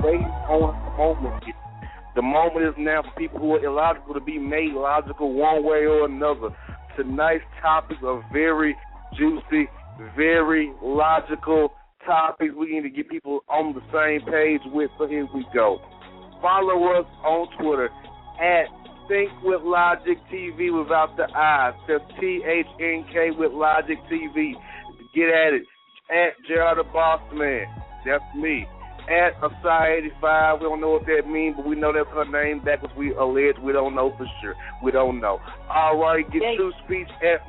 waiting on the moment here. The moment is now for people who are illogical to be made logical one way or another. Tonight's topics are very juicy, very logical topics we need to get people on the same page with. So here we go. Follow us on Twitter at Think with Logic TV without the I. That's THNK with Logic TV. Get at it. At Gerald the Bossman. That's me. At Asai85. We don't know what that means, but we know that's her name. That was we alleged. We don't know for sure. We don't know. All right, get True Speech at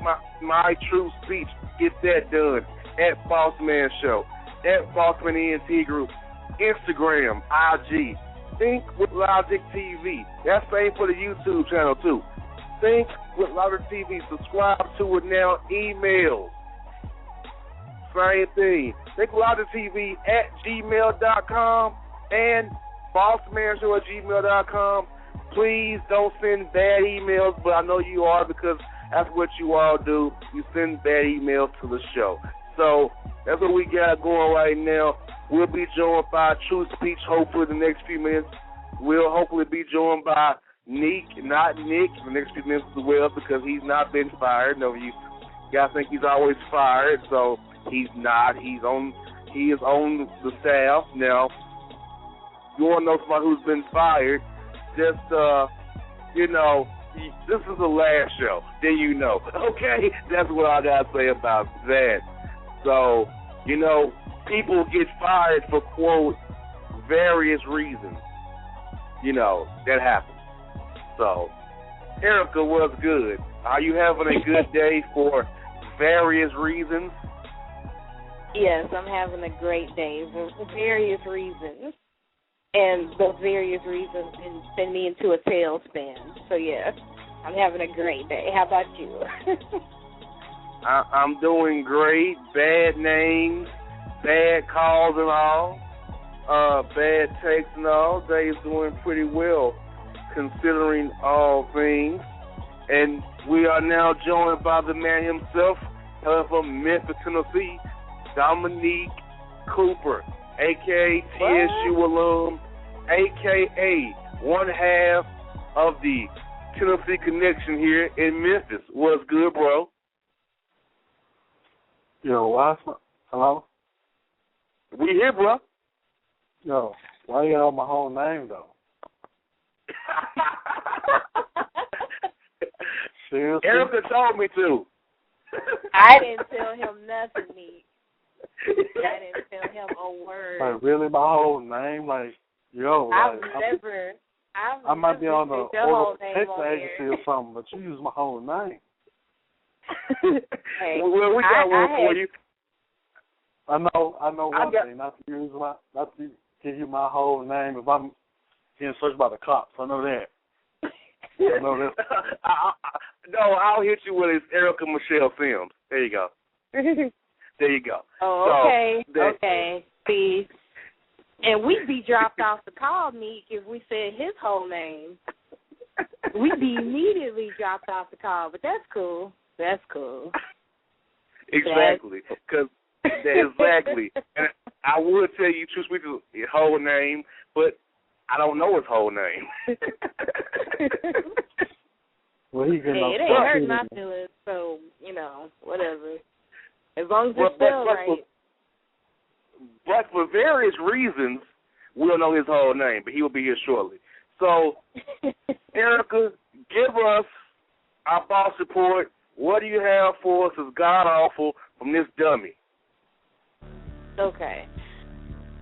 my True Speech. Get that done. At Bossman Show. At Bossman ENT Group. Instagram, IG. Think with Logic TV. That's same for the YouTube channel too. Think with Logic TV. Subscribe to it now. Emails. Same thing. Think with Logic TV at gmail.com and bossmanshow at gmail.com. Please don't send bad emails, but I know you are because that's what you all do. You send bad emails to the show. So that's what we got going right now. We'll be joined by True Speech hopefully the next few minutes. We'll hopefully be joined by Nique, not Nick, the next few minutes as well because he's not been fired. No, you guys think he's always fired, so he's not. He is on the staff now. You want to know somebody who's been fired? Just this is the last show. Then you know. Okay, that's what I gotta say about that. So people get fired for quote various reasons. That happens. So, Erica, what's good? Are you having a good day for various reasons? Yes, I'm having a great day for various reasons. And those various reasons send me into a tailspin. So, yes, I'm having a great day. How about you? I'm doing great. Bad names, bad calls and all, bad takes and all. Day's doing pretty well considering all things. And we are now joined by the man himself, from Memphis, Tennessee, Dominique Cooper, a.k.a. TSU alum, a.k.a. one half of the Tennessee Connection here in Memphis. What's good, bro? Yo, hello? We here, bro. Yo, why you know my whole name, though? Seriously? Erica told me to. I didn't tell him nothing, Nique. I didn't tell him a word. Like, really, my whole name? Like, yo. I might be on the text agency or something, but you use my whole name. Hey, well, we got one for you. I know one thing, not to give you my whole name if I'm getting searched by the cops. I know that. I know that. No, I'll hit you with Erica Michelle Sims. There you go. There you go. Oh, okay. Okay. See, and we'd be dropped off the call, Nique, if we said his whole name. We'd be immediately dropped off the call, but that's cool. That's cool. Exactly. Exactly. And I would tell you True Speech his whole name, but I don't know his whole name. Well, it ain't hurt my feelings, so, whatever. As long as it's spelled right. But for various reasons, we'll know his whole name, but he will be here shortly. So, Erica, give us our boss report. What do you have for us as god-awful from this dummy? Okay.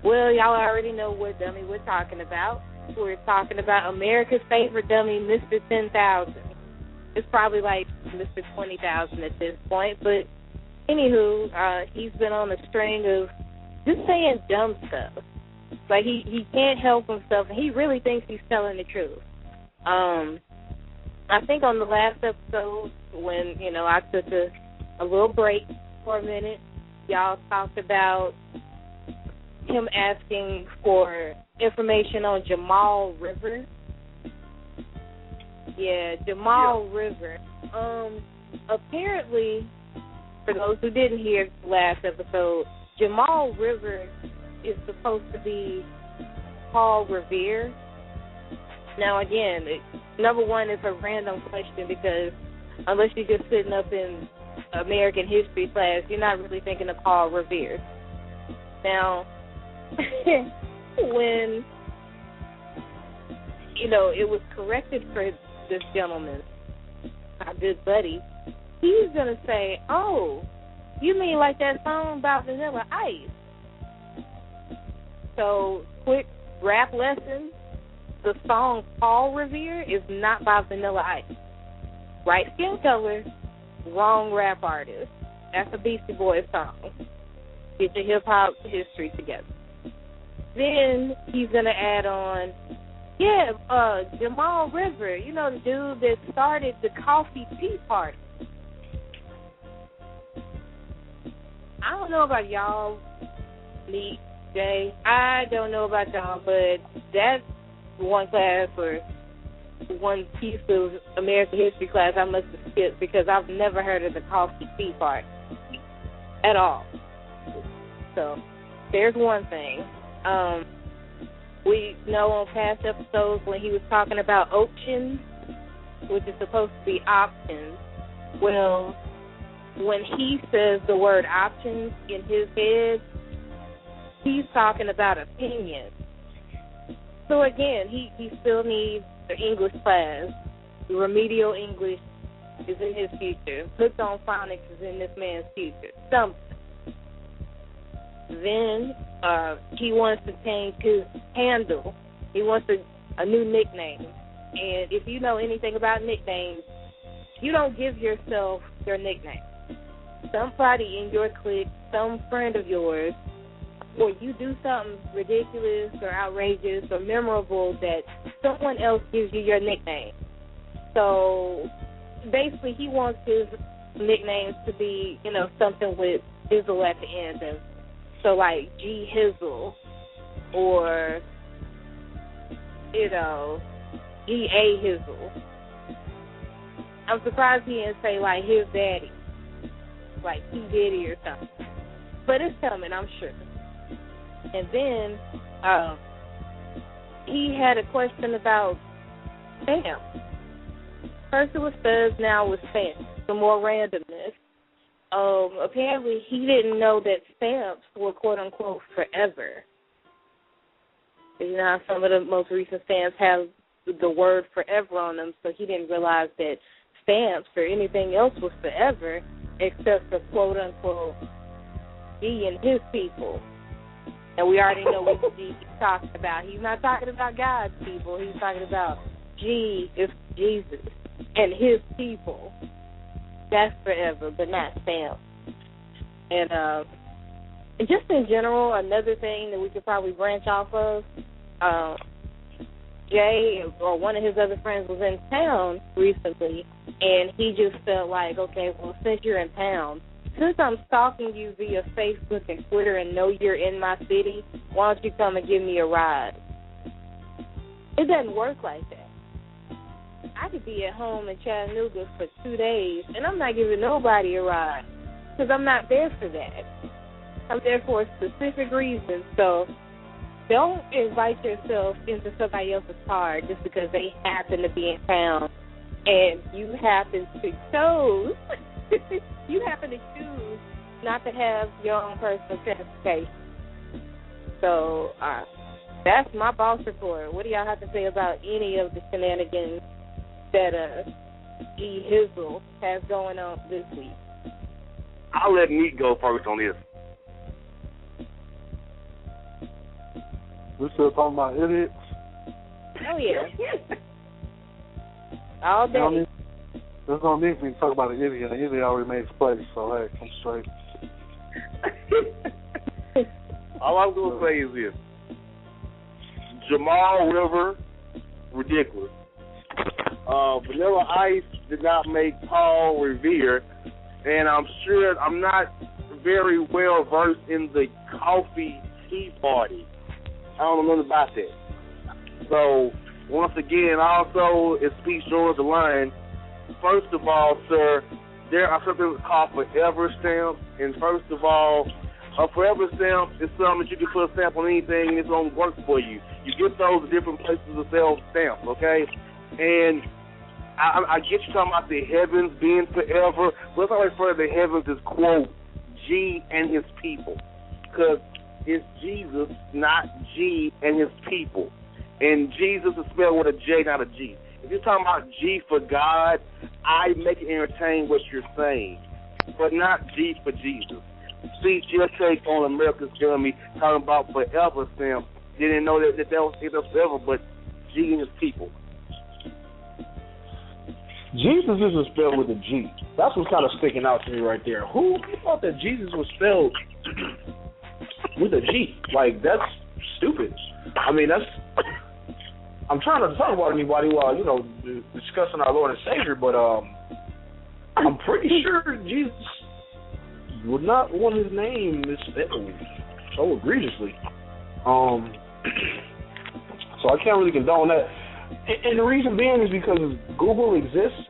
Well, y'all already know what dummy we're talking about. We're talking about America's favorite dummy, Mr. 10,000. It's probably like Mr. 20,000 at this point, but anywho, he's been on a string of just saying dumb stuff. Like he can't help himself, and he really thinks he's telling the truth. I think on the last episode when, I took a little break for a minute, y'all talked about him asking for information on Jamal River. Yeah, Jamal River. Apparently, for those who didn't hear the last episode, Jamal River is supposed to be Paul Revere? Now, again, number one, it's a random question because unless you're just sitting up in American history class, you're not really thinking of Paul Revere. Now, when, it was corrected for this gentleman, my good buddy, he's going to say, oh, you mean like that song about Vanilla Ice? So, quick rap lesson, the song Paul Revere is not by Vanilla Ice. Right skin color, wrong rap artist. That's a Beastie Boys song. Get your hip-hop history together. Then he's going to add on, Jamal River, the dude that started the Coffee Tea Party. I don't know about y'all, Nique, Jay. I don't know about y'all, but that's one class or one piece of American history class I must have skipped because I've never heard of the Coffee Tea Party at all. So there's one thing. We know on past episodes when he was talking about options, which is supposed to be options, well, when he says the word options in his head, he's talking about opinions. So again, he still needs the English class. The remedial English is in his future. Hooked on phonics is in this man's future. Something. Then he wants to change his handle. He wants a new nickname. And if you know anything about nicknames, you don't give yourself your nickname. Somebody in your clique, some friend of yours, or you do something ridiculous or outrageous or memorable that someone else gives you your nickname. So basically he wants his nicknames to be, something with Hizzle at the end. And so like G Hizzle or, G.A. Hizzle. I'm surprised he didn't say like his daddy, like P. Diddy or something. But it's coming, I'm sure. And then he had a question about Sam. First it was Fuzz, now it was Sam. Some more randomness. Apparently he didn't know that stamps were quote-unquote forever. You know how some of the most recent stamps have the word forever on them, so he didn't realize that stamps or anything else was forever except for quote-unquote G and his people. And we already know what G he's talking about. He's not talking about God's people. He's talking about G is Jesus and his people. That's forever, but not stamps. And just in general, another thing that we could probably branch off of, Jay or one of his other friends was in town recently, and he just felt like, okay, well, since you're in town, since I'm stalking you via Facebook and Twitter and know you're in my city, why don't you come and give me a ride? It doesn't work like that. I could be at home in Chattanooga for 2 days, and I'm not giving nobody a ride because I'm not there for that. I'm there for a specific reason. So don't invite yourself into somebody else's car just because they happen to be in town and you happen to choose not to have your own personal transportation. So that's my boss report. What do y'all have to say about any of the shenanigans that E. Hizzle has going on this week? I'll let Nique go first on this. We're still talking about idiots? Oh, yeah. All day. There's no need for me to talk about an idiot. An idiot already made his place, so, hey, come straight. All I'm going to say is this. Jamal River, ridiculous. Vanilla Ice did not make Paul Revere, and I'm sure I'm not very well versed in the Coffee Tea Party. I don't know nothing about that. So, once again, also, it speaks towards the line. First of all, sir, there are something called forever stamps, and first of all, A forever stamp is something that you can put a stamp on anything and it's going to work for you. You get those at different places to sell stamps, okay? And I get you talking about the heavens being forever, but let's not refer to the heavens as, quote, G and his people. Because it's Jesus, not G and his people. And Jesus is spelled with a J, not a G. If you're talking about G for God, I make it entertain what you're saying, but not G for Jesus. See, your take on America's Dummy talking about forever stamp. Didn't know that was forever, but G and his people. Jesus isn't spelled with a G. That's what's kind of sticking out to me right there. Who thought that Jesus was spelled with a G? Like, that's stupid. I mean, I'm trying not to talk about anybody while, discussing our Lord and Savior, but I'm pretty sure Jesus would not want his name misspelled so egregiously. So I can't really condone that. And the reason being is because Google exists,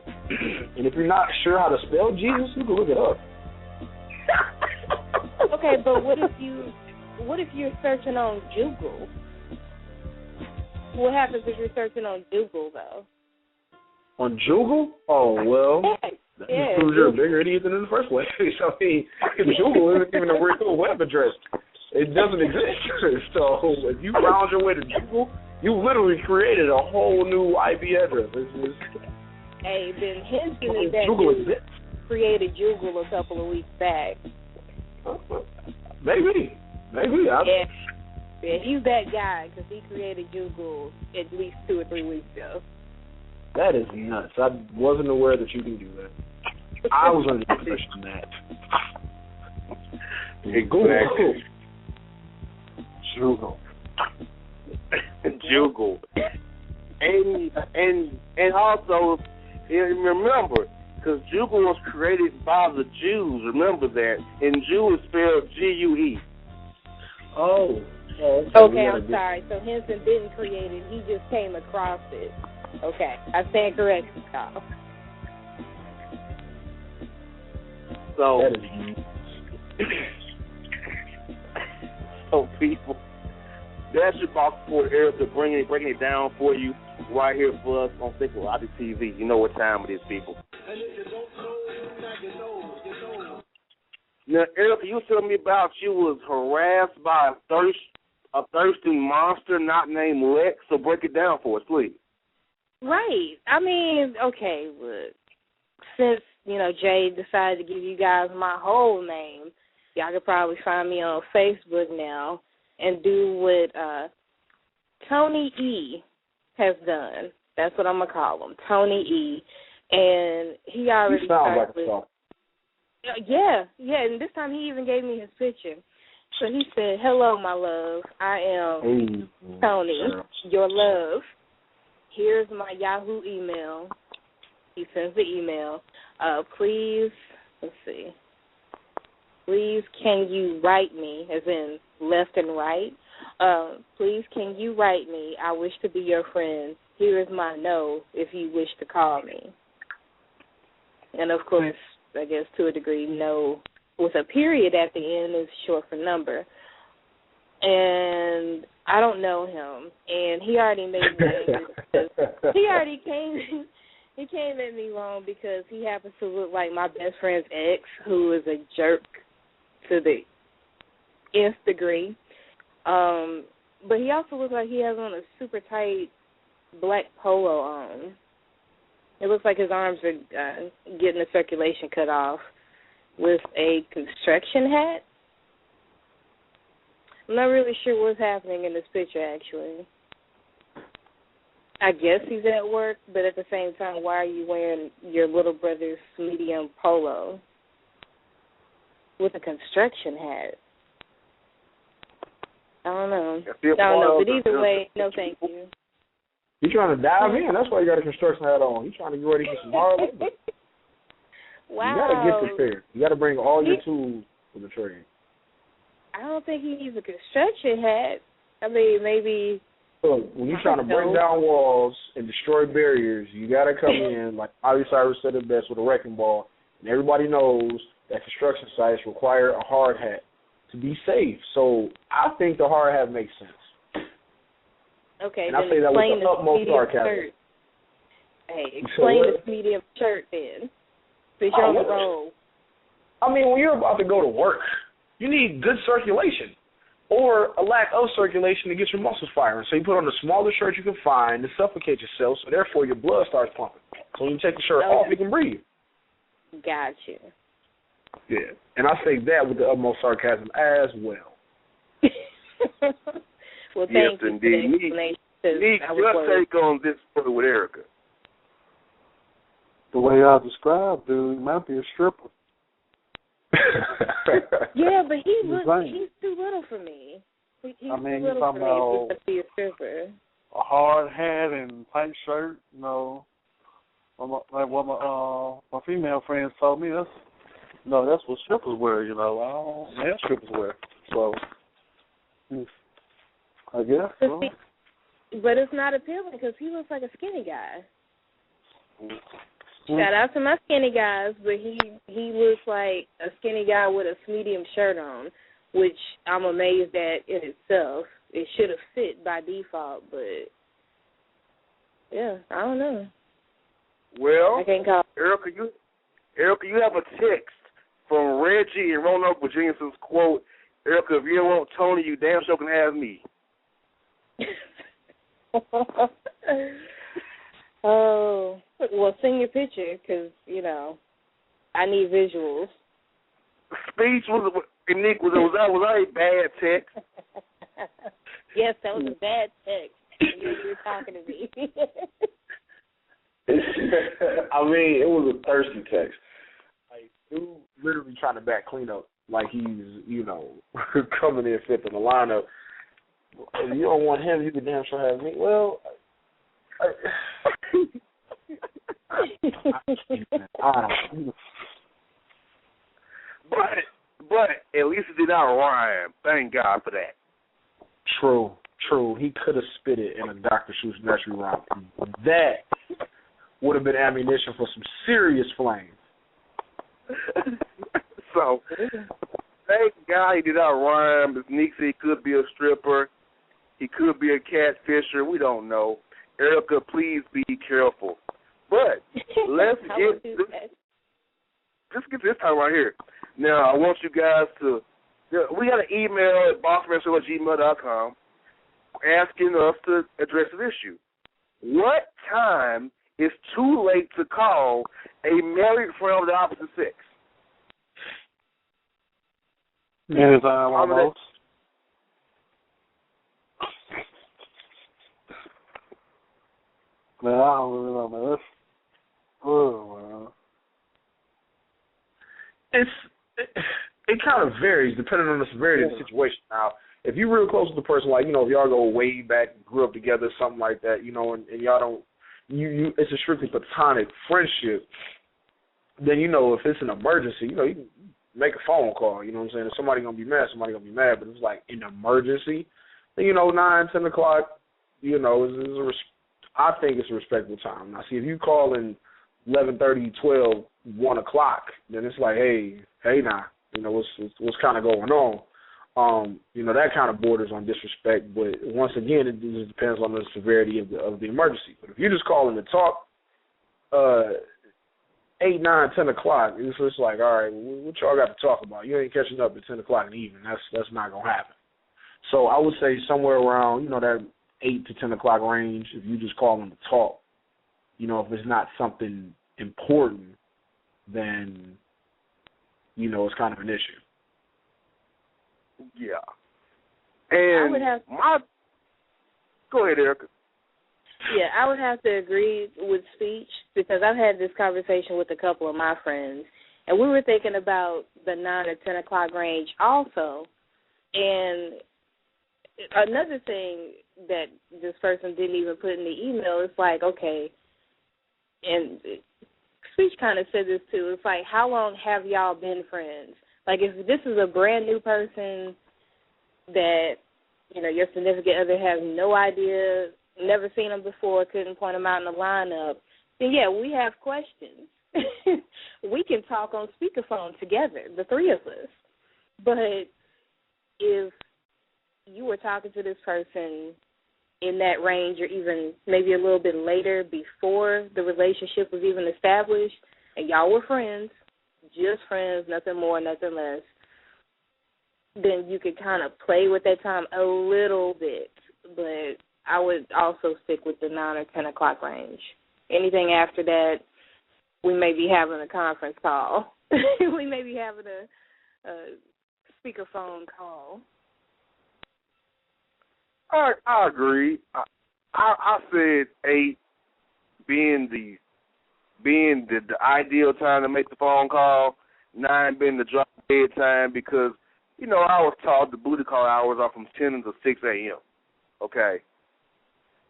and if you're not sure how to spell Jesus, you can look it up. Okay, but what if you're searching on Google? What happens if you're searching on Google, though? On Google? Oh, well, that proves you're a bigger idiot than in the first place. I mean, Google isn't even a real web address. It doesn't exist. So if you found your way to Google, you literally created a whole new IP address. Hey, Ben Henson that created Google a couple of weeks back. Maybe. Yeah, he's that guy because he created Google at least 2 or 3 weeks ago. That is nuts. I wasn't aware that you can do that. I was under the impression that. Exactly. Google. And also, remember, because Google was created by the Jews, remember that, and Jew is spelled G-U-E. Oh. Okay, I'm sorry. So Henson didn't create it, he just came across it. Okay, I stand corrected, Kyle. So, people, that's your box for Eric to breaking it down for you right here for us on Think Lobby TV. You know what time it is, people. Now, Eric, you told me about you was harassed by a thirsty monster not named Lex, so break it down for us, please. Right. I mean, okay, look, since, Jay decided to give you guys my whole name, y'all could probably find me on Facebook now and do what Tony E has done. That's what I'm going to call him, Tony E. And he already started with... Yeah, and this time he even gave me his picture. So he said, "Hello, my love. I am Tony, your love. Here's my Yahoo email." He sends the email. Please, let's see. Please, can you write me, as in left and right? Please, can you write me? I wish to be your friend. Here is my no if you wish to call me. And, of course, I guess to a degree, no with a period at the end is short for number. And I don't know him. And he already made me angry. He came at me wrong because he happens to look like my best friend's ex, who is a jerk to the nth degree. But he also looks like he has on a super tight black polo on. It looks like his arms are getting the circulation cut off with a construction hat. I'm not really sure what's happening in this picture, actually. I guess he's at work, but at the same time, why are you wearing your little brother's medium polo with a construction hat? I don't know. But either way, no thank you. You're trying to dive in. That's why you got a construction hat on. You're trying to get ready for some hard labor. Wow. You got to get prepared. You got to bring all your tools for the trade. I don't think he needs a construction hat. I mean, maybe... Look, when you're trying to break down walls and destroy barriers, you got to come in, like Miley Cyrus said it best, with a wrecking ball. And everybody knows that construction sites require a hard hat. to be safe. So I think the hard hat makes sense. Okay, and then I say that with the utmost sarcasm. Shirt. Hey, explain this medium shirt then. Since you're on the road. I mean, when you're about to go to work, you need good circulation or a lack of circulation to get your muscles firing. So you put on the smallest shirt you can find to suffocate yourself, so therefore your blood starts pumping. So when you take the shirt off, you can breathe. Gotcha. Yeah, and I say that with the utmost sarcasm as well. Well, thank you indeed. for the explanation. Nique, your take on this with Erica? The way I described, dude, he might be a stripper. Yeah, but he's too little for me. He's I mean, too little talking for me to be a stripper. A hard hat and tight shirt, you know. Like what my female friends told me, that's what strippers wear, you know. I don't have strippers wear. So, I guess. So. But it's not appealing because he looks like a skinny guy. Shout out to my skinny guys, but he looks like a skinny guy with a medium shirt on, which I'm amazed at in itself. It should have fit by default, but yeah, I don't know. Well, I can't call. Erica, you have a text from Reggie in Roanoke, Virginia. Says, quote, Erica, if you don't want Tony, you damn sure can have me. Oh, well, send your picture because, you know, I need visuals. Speech was that a bad text? Yes, that was a bad text. You were talking to me. I mean, it was a thirsty text. Like, dude literally trying to back clean up like he's, you know, coming in fifth in the lineup. If you don't want him, you can damn sure have me. Well, but at least it did not rhyme. Thank God for that. True. He could have spit it in a Dr. Seuss nursery rhyme. That would have been ammunition for some serious flames. So, thank God he did not rhyme. As Nique said, he could be a stripper. He could be a catfisher. We don't know. Erica, please be careful. But let's get this time right here. Now, I want you guys to, we got an email at bossman@gmail.com asking us to address this issue. What time is too late to call a married friend of the opposite sex? Anytime almost. Man, I don't really know, man. It kind of varies depending on the severity of the situation. Now, if you're real close to the person, like, you know, if y'all go way back, grew up together, something like that, you know, and y'all don't, it's a strictly platonic friendship, then, you know, if it's an emergency, you know, you can make a phone call, you know what I'm saying? If somebody's going to be mad, somebody's going to be mad, but it's like an emergency, then, you know, 9, 10 o'clock, you know, I think it's a respectable time. Now, see, if you call in 11:30, 12, 1 o'clock, then it's like, hey now, you know, what's kind of going on? You know, that kind of borders on disrespect, but once again, it just depends on the severity of the emergency. But if you're just calling to talk, 8, 9, 10 o'clock, it's just like, all right, what y'all got to talk about? You ain't catching up at 10 o'clock in the evening. That's not going to happen. So I would say somewhere around, you know, that 8 to 10 o'clock range, if you just call them to talk, you know, if it's not something important, then, you know, it's kind of an issue. Yeah. And go ahead, Erica. Yeah, I would have to agree with Speech because I've had this conversation with a couple of my friends, and we were thinking about the 9 or 10 o'clock range also. And another thing that this person didn't even put in the email is like, okay, and Speech kind of said this too, it's like, how long have y'all been friends? Like, if this is a brand new person that, you know, your significant other has no idea, never seen them before, couldn't point them out in the lineup, then, yeah, we have questions. We can talk on speakerphone together, the three of us. But if you were talking to this person in that range or even maybe a little bit later before the relationship was even established and y'all were friends, just friends, nothing more, nothing less, then you could kind of play with that time a little bit. But I would also stick with the 9 or 10 o'clock range. Anything after that, we may be having a conference call. We may be having a speakerphone call. I agree. I said 8 being the ideal time to make the phone call, 9 being the drop dead time because, I was taught the booty call hours are from 10 to 6 a.m., okay?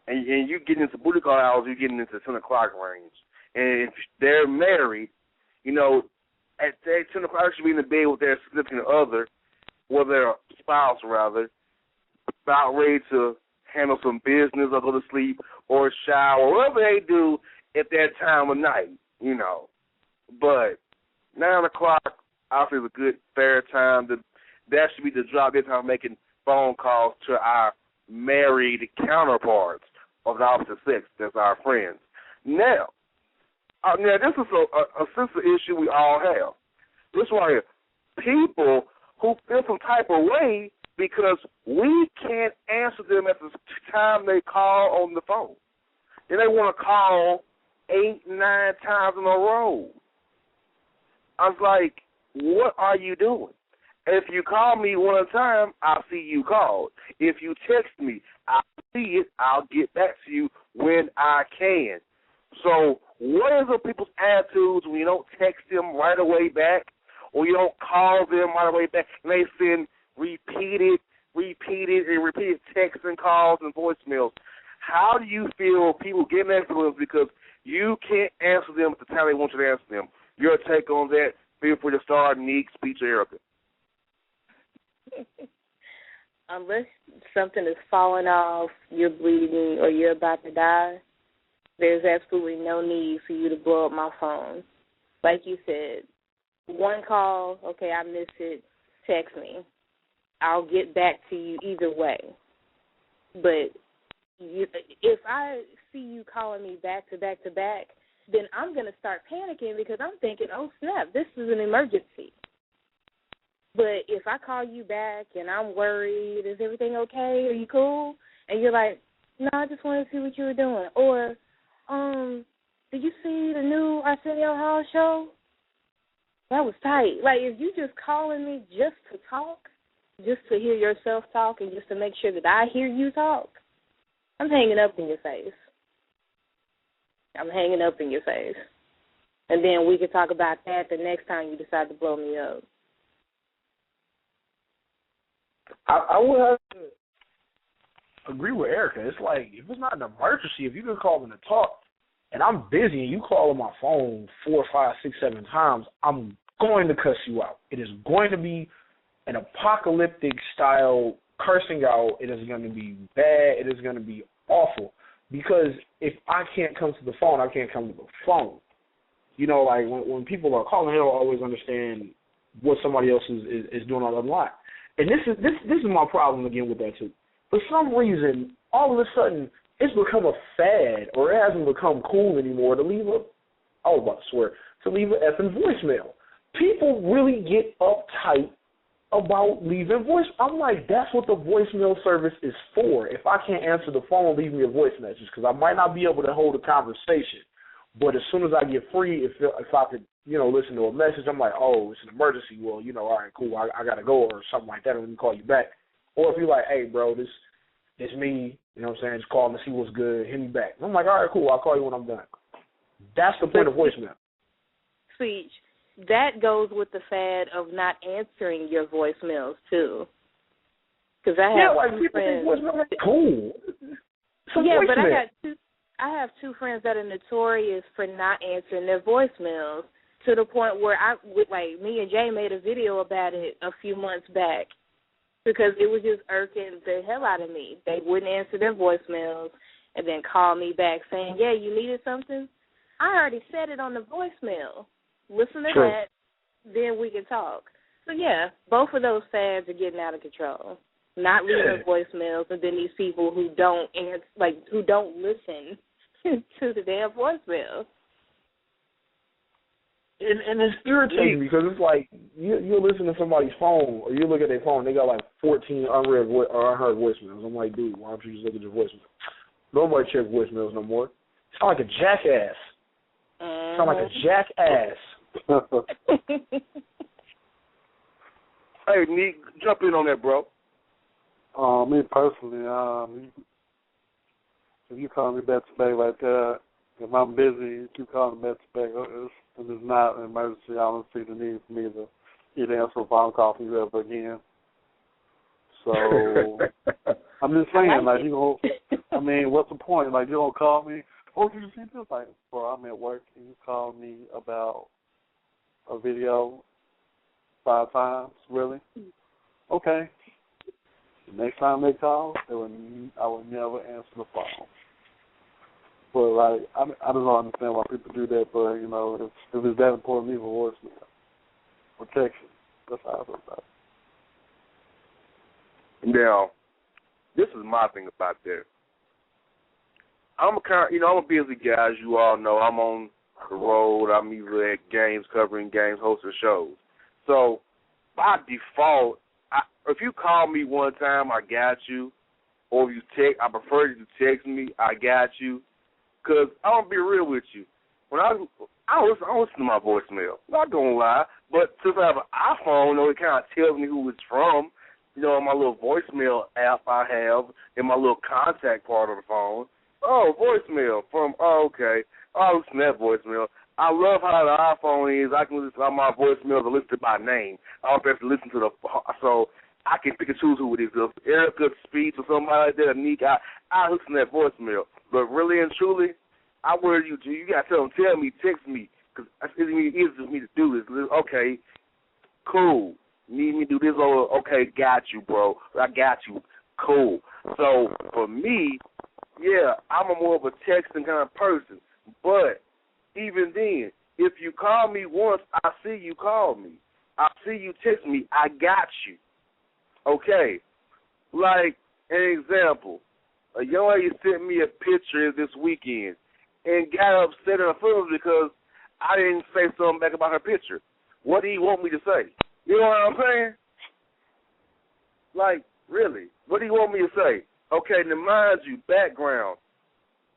And you get into booty call hours, you're getting into 10 o'clock range. And if they're married, at 10 o'clock, they should be in the bed with their significant other, or their spouse, rather, about ready to handle some business or go to sleep or shower, whatever they do at that time of night, But 9 o'clock, I feel is a good, fair time. That should be the drop dead time of making phone calls to our married counterparts of the opposite sex. That's our friends. Now this is a sensitive issue we all have. This is why people who feel some type of way because we can't answer them at the time they call on the phone. Then they want to call 8, 9 times in a row. I was like, what are you doing? If you call me one time, I'll see you called. If you text me, I'll see it. I'll get back to you when I can. So what is the people's attitudes when you don't text them right away back or you don't call them right away back and they send repeated texts and calls and voicemails? How do you feel people get that feelings because you can't answer them at the time they want you to answer them? Your take on that, feel free to start, Nique, Speech, or Erica. Unless something is falling off, you're bleeding, or you're about to die, there's absolutely no need for you to blow up my phone. Like you said, one call, okay, I missed it, text me. I'll get back to you either way. But if I see you calling me back to back to back, then I'm going to start panicking because I'm thinking, oh, snap, this is an emergency. But if I call you back and I'm worried, is everything okay? Are you cool? And you're like, no, I just wanted to see what you were doing. Or, did you see the new Arsenio Hall show? That was tight. Like, if you just calling me just to talk, just to hear yourself talk and just to make sure that I hear you talk, I'm hanging up in your face. I'm hanging up in your face. And then we can talk about that the next time you decide to blow me up. I would have to agree with Erica. It's like, if it's not an emergency, if you've been calling to talk, and I'm busy, and you call on my phone 4, 5, 6, 7 times, I'm going to cuss you out. It is going to be an apocalyptic style cursing out. It is going to be bad. It is going to be awful. Because if I can't come to the phone, I can't come to the phone. Like when people are calling, they don't always understand what somebody else is doing on the line. And this is my problem again with that too. For some reason, all of a sudden, it's become a fad, or it hasn't become cool anymore to leave to leave an effing voicemail. People really get uptight about leaving voice. I'm like, that's what the voicemail service is for. If I can't answer the phone, leave me a voice message, because I might not be able to hold a conversation. But as soon as I get free, if I could, listen to a message, I'm like, oh, it's an emergency. Well, all right, cool, I got to go or something like that, and let me call you back. Or if you're like, hey, bro, this me, just calling to see what's good, hit me back. And I'm like, all right, cool, I'll call you when I'm done. That's the point of voicemail. Speech. That goes with the fad of not answering your voicemails, too. Because I have two friends. Voicemail, cool. But I have two friends that are notorious for not answering their voicemails, to the point where me and Jay made a video about it a few months back, because it was just irking the hell out of me. They wouldn't answer their voicemails and then call me back saying, yeah, you needed something? I already said it on the voicemail. Listen to that, then we can talk. So, yeah, both of those fads are getting out of control. Not leaving voicemails, and then these people who don't answer, who don't listen to the damn voicemails. And it's irritating because it's like you'll listen to somebody's phone or you look at their phone, they got like 14 unread or unheard voicemails. I'm like, dude, why don't you just look at your voicemails? Nobody checks voicemails no more. You sound like a jackass. You sound like a jackass. Hey, Nique, jump in on that, bro. Me personally, if you call me back to back like that, if I'm busy, you calling me back to back, if it's not an emergency, I don't see the need for me to either answer a phone call from you ever again. So I'm just saying, like, you know, I mean, what's the point? Like, you don't call me. Oh, did you see this? Like, bro, I'm at work and you call me about a video 5 times, really? Okay. The next time they call, I would never answer the phone. But, like, I don't understand why people do that, but, you know, if it's that important, leave a voicemail or text it. That's how I feel about it. Now, this is my thing about that. I'm a busy guy, as you all know. I'm on the road. I'm either at games, covering games, hosting shows. So, by default, if you call me one time, I got you. Or if you text, I prefer you to text me, I got you. Because I'm going to be real with you. When I don't listen to my voicemail. Not going to lie. But since I have an iPhone, it kind of tells me who it's from. You know, my little voicemail app I have in my little contact part of the phone. Oh, voicemail from, okay. I'll listen to that voicemail. I love how the iPhone is. I can listen to all my voicemails are listed by name. I don't have to listen to so I can pick and choose who it is. If Erica Speech or somebody like that, Nique, I listen to that voicemail. But really and truly, I worry you got to tell me, text me, because it's easy for me to do this. Okay, cool. Need me to do this? Oh, okay, got you, bro. I got you. Cool. So for me, yeah, I'm more of a texting kind of person. But even then, if you call me once, I see you call me. I see you text me. I got you. Okay. Like an example, a young lady sent me a picture this weekend and got upset and offended because I didn't say something back about her picture. What do you want me to say? You know what I'm saying? Like, really, what do you want me to say? Okay, now mind you, background.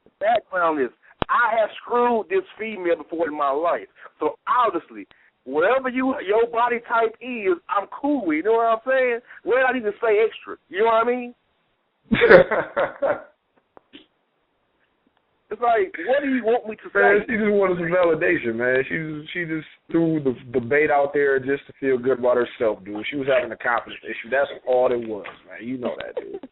The background is I have screwed this female before in my life. So obviously, whatever your body type is, I'm cool with. You know what I'm saying? Well, I need to say extra. You know what I mean? It's like, what do you want me to say? Man, she just wanted some validation, man. She just threw the bait out there just to feel good about herself, dude. She was having a confidence issue. That's all it was, man. You know that, dude.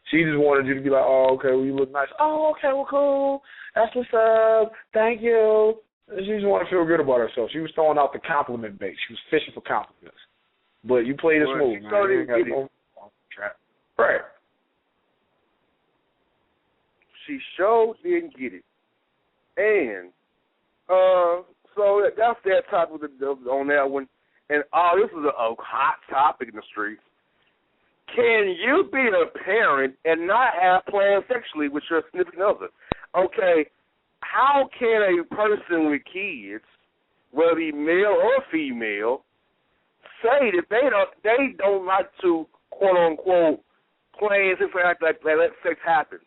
She just wanted you to be like, oh, okay, well, you look nice. Oh, okay, well, cool. That's what's up. Thank you. She just wanted to feel good about herself. She was throwing out the compliment bait. She was fishing for compliments. But you played it smooth, man. You ain't got no trap. Right. She sure didn't get it. And so that's that topic on that one. And this is a hot topic in the streets. Can you be a parent and not have plans sexually with your significant other? Okay, how can a person with kids, whether it be male or female, say that they don't like to, quote unquote, plan sex like let sex happen?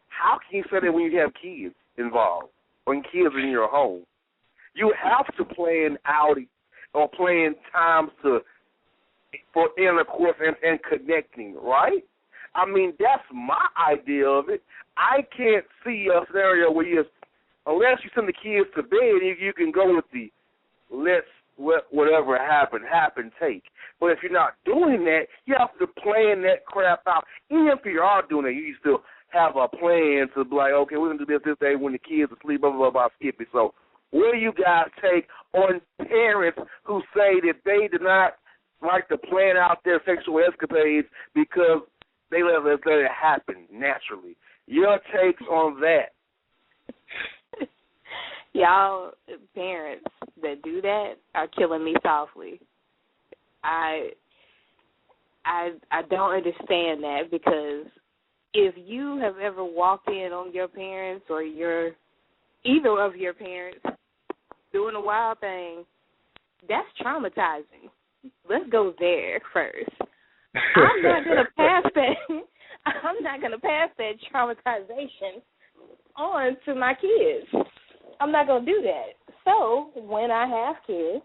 How can you say that when you have kids involved, when kids are in your home? You have to plan out or plan times for intercourse and connecting, right? I mean, that's my idea of it. I can't see a scenario where unless you send the kids to bed, you can go with the whatever happen, take. But if you're not doing that, you have to plan that crap out. Even if you are doing it, you still have a plan to be like, okay, we're going to do this day when the kids are asleep, blah, blah, blah, skip it. So what do you guys take on parents who say that they do not like to plan out their sexual escapades because they let it happen naturally? Your takes on that? Y'all parents that do that are killing me softly. I don't understand that, because if you have ever walked in on your parents or either of your parents doing a wild thing, that's traumatizing. Let's go there first. I'm not gonna pass that traumatization on to my kids. I'm not gonna do that. So when I have kids,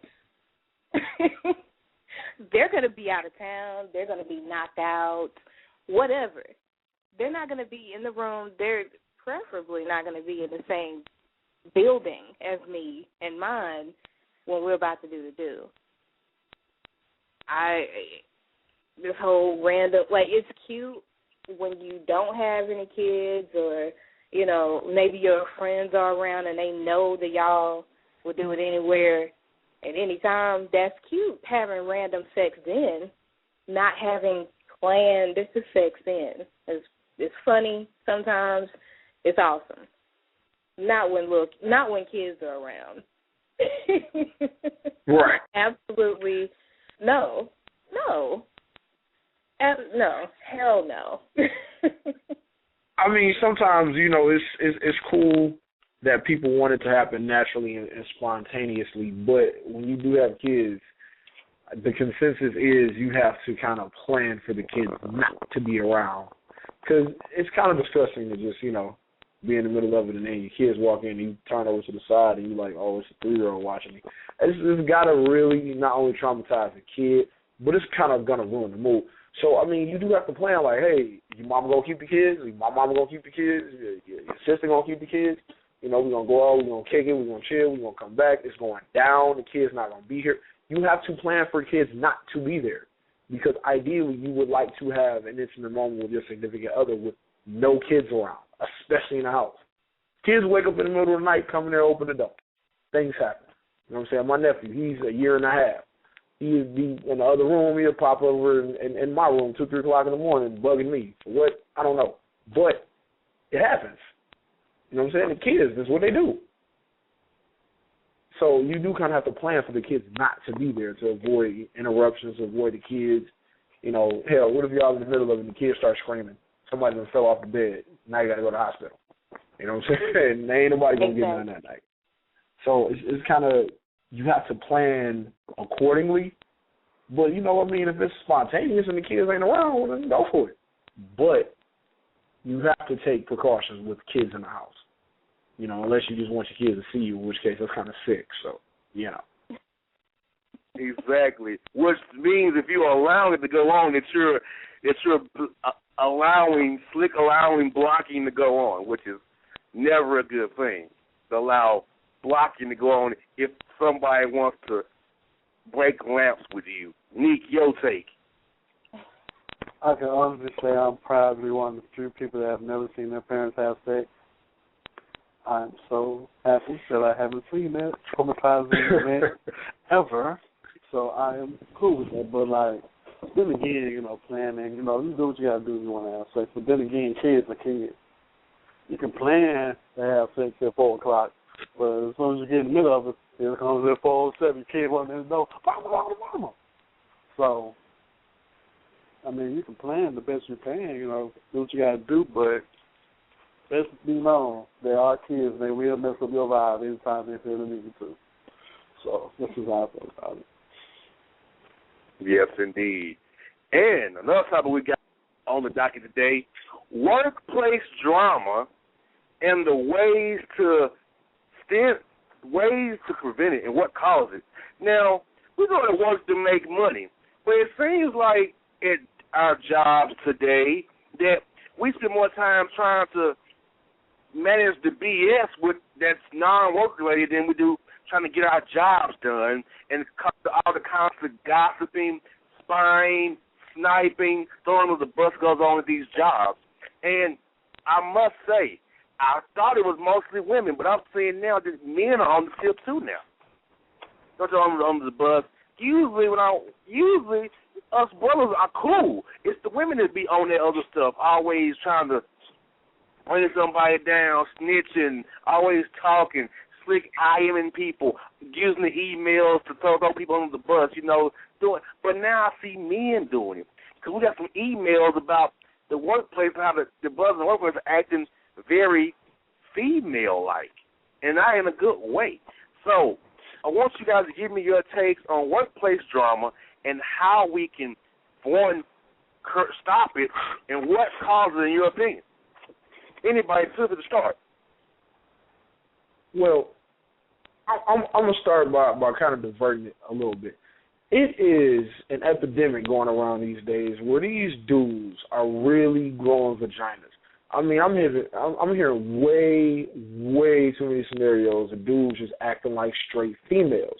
they're gonna be out of town. They're gonna be knocked out. Whatever. They're not gonna be in the room. They're preferably not gonna be in the same building as me and mine when we're about to do the do. This whole random, like, it's cute when you don't have any kids, or, you know, maybe your friends are around and they know that y'all will do it anywhere at any time. That's cute, having random sex then, not having planned sex then. It's funny sometimes. It's awesome. Not when kids are around. Right. Absolutely no. No, hell no. I mean, sometimes, you know, it's cool that people want it to happen naturally and spontaneously, but when you do have kids, the consensus is you have to kind of plan for the kids not to be around, because it's kind of distressing to just, you know, be in the middle of it and then your kids walk in and you turn over to the side and you're like, oh, it's a 3-year-old watching me. It's got to really not only traumatize the kid, but it's kind of going to ruin the mood. So, I mean, you do have to plan, like, hey, your mama going to keep the kids? My mama going to keep the kids? Your sister going to keep the kids? You know, we're going to go out, we're going to kick it, we're going to chill, we're going to come back. It's going down. The kid's not going to be here. You have to plan for kids not to be there, because ideally you would like to have an intimate moment with your significant other with no kids around, especially in the house. Kids wake up in the middle of the night, come in there, open the door. Things happen. You know what I'm saying? My nephew, he's a year and a half. He'd be in the other room. He'll pop over in my room 2, 3 o'clock in the morning bugging me. For what? I don't know. But it happens. You know what I'm saying? The kids, that's what they do. So you do kind of have to plan for the kids not to be there, to avoid interruptions, to avoid the kids. You know, hell, what if y'all in the middle of it and the kids start screaming? Somebody done fell off the bed. Now you got to go to the hospital. You know what I'm saying? There ain't nobody going to get none that night. So it's kind of, you have to plan accordingly. But, you know what I mean, if it's spontaneous and the kids ain't around, well, then go for it. But you have to take precautions with kids in the house. You know, unless you just want your kids to see you, in which case that's kind of sick. So, you know. Exactly. Which means if you're allowing it to go on, it's you're allowing blocking to go on, which is never a good thing. To allow blocking to go on if somebody wants to break lamps with you. Nique, your take. I can honestly say I'm probably one of the few people that have never seen their parents have sex. I'm so happy that I haven't seen that traumatizing event ever. So I am cool with that. But, like, then again, you know, planning, you know, you do what you got to do if you want to have sex. But then again, kids are kids. You can plan to have sex at 4 o'clock, but as soon as you get in the middle of it, it comes at 4:07, your kid wants to know, mama. So, I mean, you can plan the best you can, you know, do what you got to do, but let's be known, there are kids, they will mess up your vibe anytime they feel the need to. So, this is how I feel about it. Yes, indeed. And another topic we got on the docket today, workplace drama and the ways to prevent it and what causes it. Now, we know it works to make money, but it seems like at our jobs today that we spend more time trying to manage the BS that's non-work related than we do trying to get our jobs done, and all the constant gossiping, spying, sniping, throwing under the bus goes on with these jobs. And I must say, I thought it was mostly women, but I'm seeing now that men are on the tip too now. Don't throw under the bus. Usually us brothers are cool. It's the women that be on that other stuff, always trying to bring somebody down, snitching, always talking, slick IMing people, using the emails to throw people under the bus, you know, doing. But now I see men doing it. Because we got some emails about the workplace, how the brothers in the workplace are acting very female-like, and not in a good way. So I want you guys to give me your takes on workplace drama and how we can, one, stop it, and what causes it in your opinion. Anybody, feel free to start. Well, I'm going to start by kind of diverting it a little bit. It is an epidemic going around these days where these dudes are really growing vaginas. I mean, I'm hearing way too many scenarios of dudes just acting like straight females.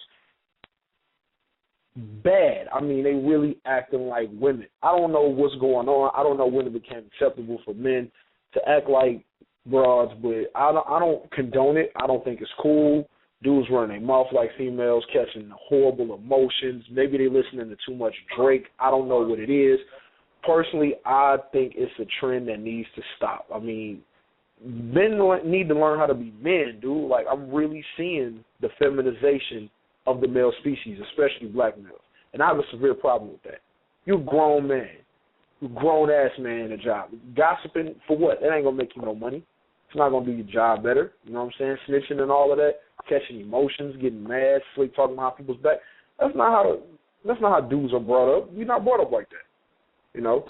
Bad. I mean, they really acting like women. I don't know what's going on. I don't know when it became acceptable for men to act like broads, but I don't condone it. I don't think it's cool. Dudes running their mouth like females, catching horrible emotions. Maybe they listening to too much Drake. I don't know what it is. Personally, I think it's a trend that needs to stop. I mean, men need to learn how to be men, dude. Like, I'm really seeing the feminization of the male species, especially black males. And I have a severe problem with that. You're a grown man. You're a grown-ass man in a job. Gossiping for what? That ain't going to make you no money. It's not going to do your job better. You know what I'm saying? Snitching and all of that, catching emotions, getting mad, slick talking behind people's back. That's not how dudes are brought up. You're not brought up like that. You know?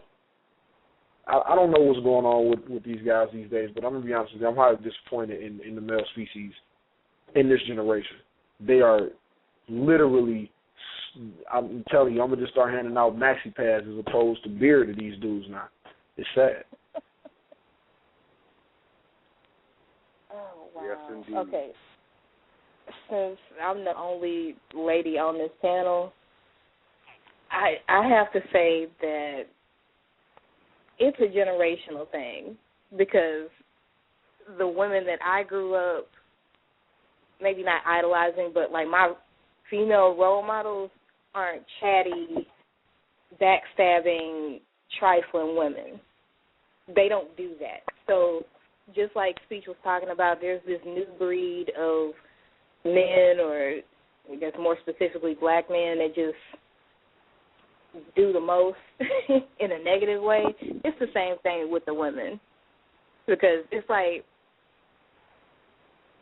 I don't know what's going on with these guys these days, but I'm going to be honest with you. I'm highly disappointed in the male species in this generation. They are literally, I'm telling you, I'm going to just start handing out maxi pads as opposed to beer to these dudes now. It's sad. Oh, wow. Yes, indeed. Okay. Since I'm the only lady on this panel, I have to say that it's a generational thing because the women that I grew up, maybe not idolizing, but like my female role models aren't chatty, backstabbing, trifling women. They don't do that. So just like Speech was talking about, there's this new breed of men, or I guess more specifically black men, that just do the most in a negative way. It's the same thing with the women because it's like,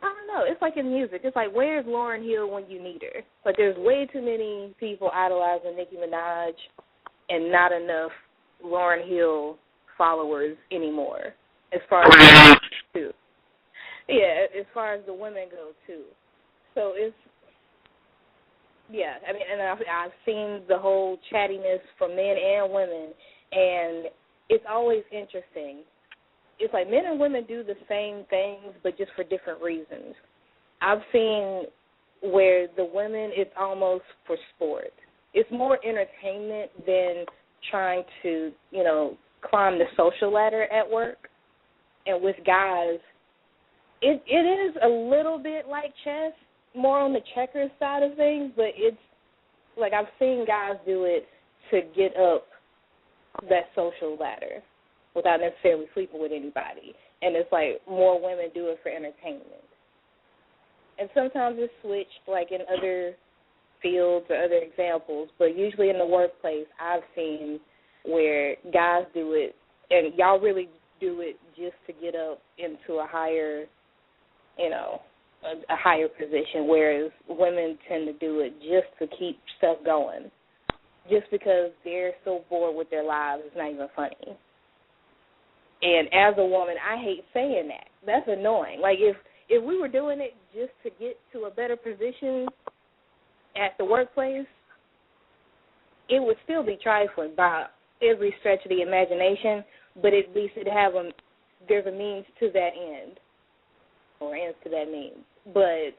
I don't know, it's like in music. It's like, where's Lauryn Hill when you need her? Like, there's way too many people idolizing Nicki Minaj and not enough Lauryn Hill followers anymore as far as too. Yeah, as far as the women go too. So it's, yeah, I mean, and I've seen the whole chattiness from men and women, and it's always interesting. It's like men and women do the same things, but just for different reasons. I've seen where the women, it's almost for sport. It's more entertainment than trying to, you know, climb the social ladder at work. And with guys, it is a little bit like chess, more on the checkers side of things, but it's like I've seen guys do it to get up that social ladder without necessarily sleeping with anybody. And it's like more women do it for entertainment. And sometimes it's switched, like in other fields or other examples, but usually in the workplace I've seen where guys do it, and y'all really do it just to get up into a higher, you know, a higher position, whereas women tend to do it just to keep stuff going, just because they're so bored with their lives, it's not even funny. And as a woman, I hate saying that. That's annoying. Like, if we were doing it just to get to a better position at the workplace, it would still be trifling by every stretch of the imagination, but at least there's a means to that end, or ends to that means. But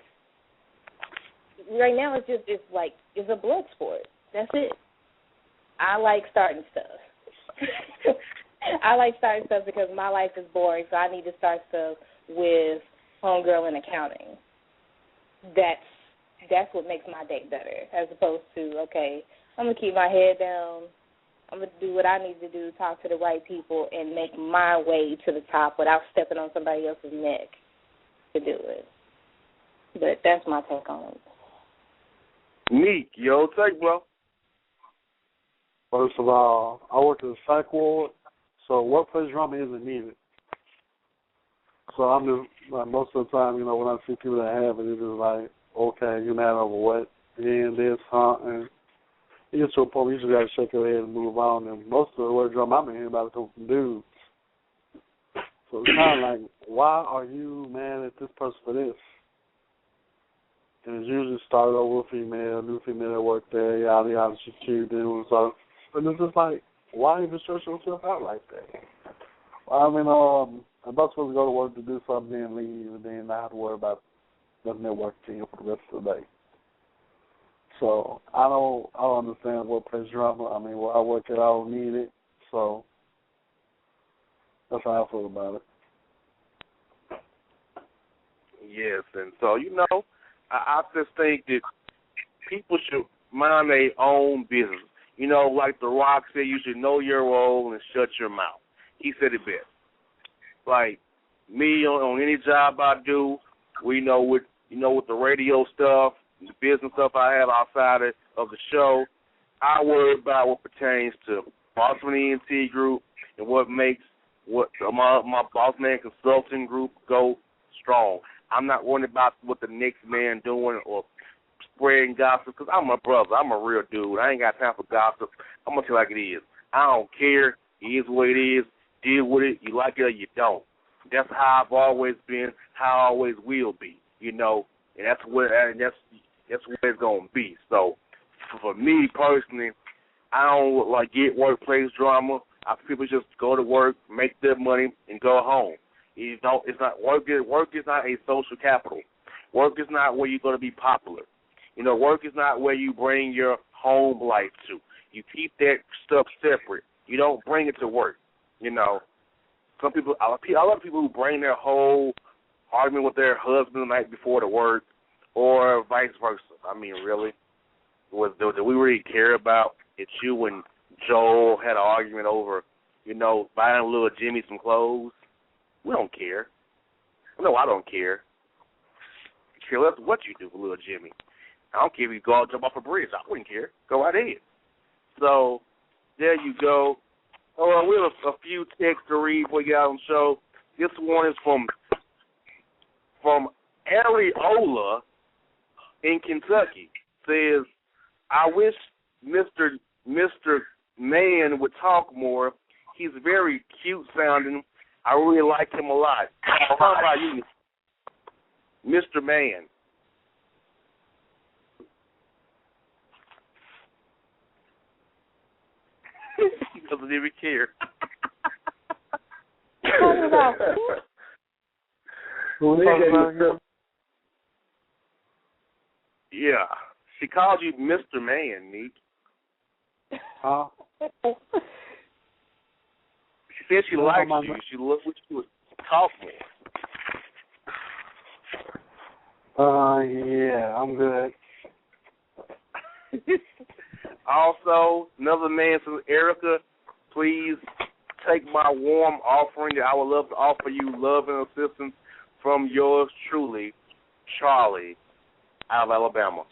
right now it's a blood sport. That's it. I like starting stuff. I like starting stuff because my life is boring, so I need to start stuff with homegirl in accounting. That's what makes my day better, as opposed to, okay, I'm going to keep my head down, I'm going to do what I need to do, talk to the right people, and make my way to the top without stepping on somebody else's neck to do it. But that's my take on it. Nique, yo, take, bro. First of all, I work in the psych ward, so workplace drama isn't needed. So I'm just, like, most of the time, when I see people that have it, it's just like, okay, you're not over what, and this, and you get to a point where you just got to shake your head and move on. And most of the word drama I'm hearing about comes from dudes. So it's kind of like, why are you mad at this person for this? And it's usually started over with a female, new female that worked there, yada, yada, she's cute, then it was like, and it's just like, why even stress yourself out like that? I mean, I'm not supposed to go to work to do something and leave, and then not have to worry about nothing at work to you for the rest of the day. So I don't understand workplace drama. I mean, where I work at, I don't need it. So that's how I feel about it. Yes, and so, I just think that people should mind their own business. Like The Rock said, you should know your role and shut your mouth. He said it best. Like me on any job I do, with the radio stuff, the business stuff I have outside of the show, I worry about what pertains to Bossman ENT Group and what makes my Bossman Consulting Group go strong. I'm not worried about what the next man doing or spreading gossip, because I'm a brother. I'm a real dude. I ain't got time for gossip. I'm going to tell you like it is. I don't care. It is what it is. Deal with it. You like it or you don't. That's how I've always been, how I always will be, and that's where it's going to be. So for me personally, I don't get workplace drama. People just go to work, make their money, and go home. It's not work is not a social capital. Work is not where you're going to be popular. Work is not where you bring your home life to. You keep that stuff separate. You don't bring it to work. Some people, I love people who bring their whole argument with their husband the night before to work, or vice versa. I mean, really, do we really care about if you and Joel had an argument over, buying little Jimmy some clothes? We don't care. No, I don't care. I care less what you do for little Jimmy. I don't care if you go out and jump off a bridge. I wouldn't care. Go right ahead. So there you go. Oh, we have a few texts to read before we get out on the show. This one is from Areola in Kentucky. Says, I wish Mr. Man would talk more. He's very cute sounding. I really like him a lot. How about you, Mr. Man? He doesn't even care. Yeah. She called you Mr. Man, Nique. Huh? She said she likes you. She looked what you would talk more. Yeah, I'm good. Also, another man says, Erica, please take my warm offering that I would love to offer you love and assistance from yours truly, Charlie, out of Alabama.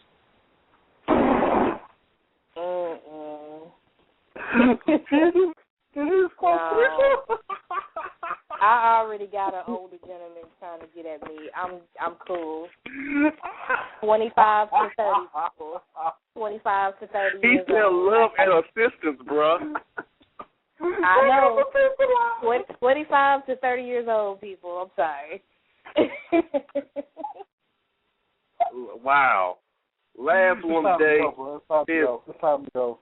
I already got an older gentleman trying to get at me. I'm cool. 25 to 30 people. 25 to 30 he years said old. love and assistance, bruh. I know. 25 to 30 years old people. I'm sorry. Wow. Last one today. It's time to go.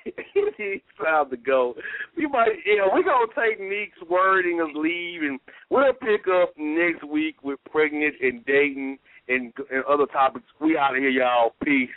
It's time to go. We're gonna take Nique's word and his leave, and we'll pick up next week with pregnant and dating and other topics. We out of here, y'all. Peace.